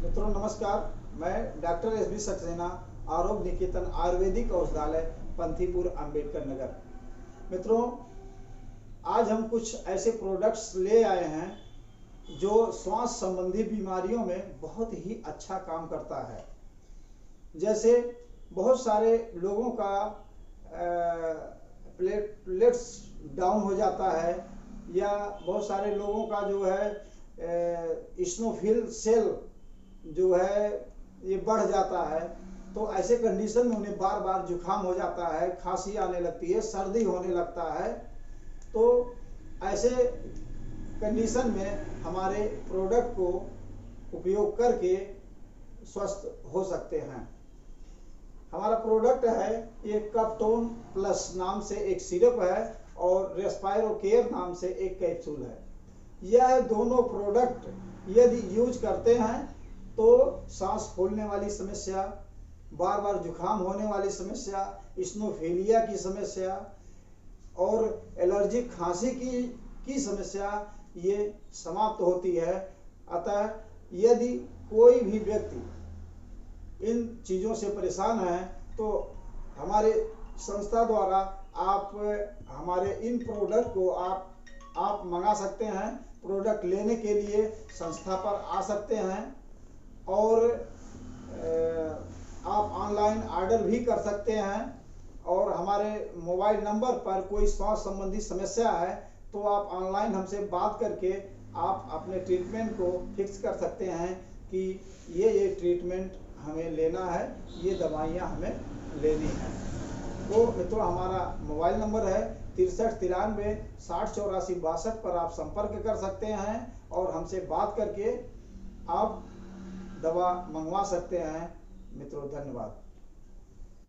मित्रों नमस्कार, मैं डॉक्टर एस बी सक्सेना, आरोग्य निकेतन आयुर्वेदिक औषधालय, पंथीपुर, अंबेडकर नगर। मित्रों, आज हम कुछ ऐसे प्रोडक्ट्स ले आए हैं जो श्वास संबंधी बीमारियों में बहुत ही अच्छा काम करता है। जैसे बहुत सारे लोगों का प्लेटलेट्स डाउन हो जाता है, या बहुत सारे लोगों का जो है इस्नोफिल सेल जो है ये बढ़ जाता है। तो ऐसे कंडीशन में उन्हें बार बार जुकाम हो जाता है, खांसी आने लगती है, सर्दी होने लगता है। तो ऐसे कंडीशन में हमारे प्रोडक्ट को उपयोग करके स्वस्थ हो सकते हैं। हमारा प्रोडक्ट है ये कफटोन प्लस नाम से एक सिरप है और रेस्पायरो केयर नाम से एक कैप्सूल है। यह दोनों प्रोडक्ट यदि यूज करते हैं तो सांस फूलने वाली समस्या, बार बार जुकाम होने वाली समस्या, इस्नोफिलिया की समस्या और एलर्जिक खांसी की समस्या ये समाप्त होती है। अतः यदि कोई भी व्यक्ति इन चीज़ों से परेशान है तो हमारे संस्था द्वारा आप हमारे इन प्रोडक्ट को आप मंगा सकते हैं। प्रोडक्ट लेने के लिए संस्था पर आ सकते हैं और आप ऑनलाइन ऑर्डर भी कर सकते हैं। और हमारे मोबाइल नंबर पर कोई श्वास संबंधी समस्या है तो आप ऑनलाइन हमसे बात करके आप अपने ट्रीटमेंट को फिक्स कर सकते हैं कि ये ट्रीटमेंट हमें लेना है, ये दवाइयाँ हमें लेनी हैं। तो मित्रों, हमारा मोबाइल नंबर है 63 93 60 84 62 पर आप संपर्क कर सकते हैं और हमसे बात करके आप दवा मंगवा सकते हैं। मित्रों, धन्यवाद।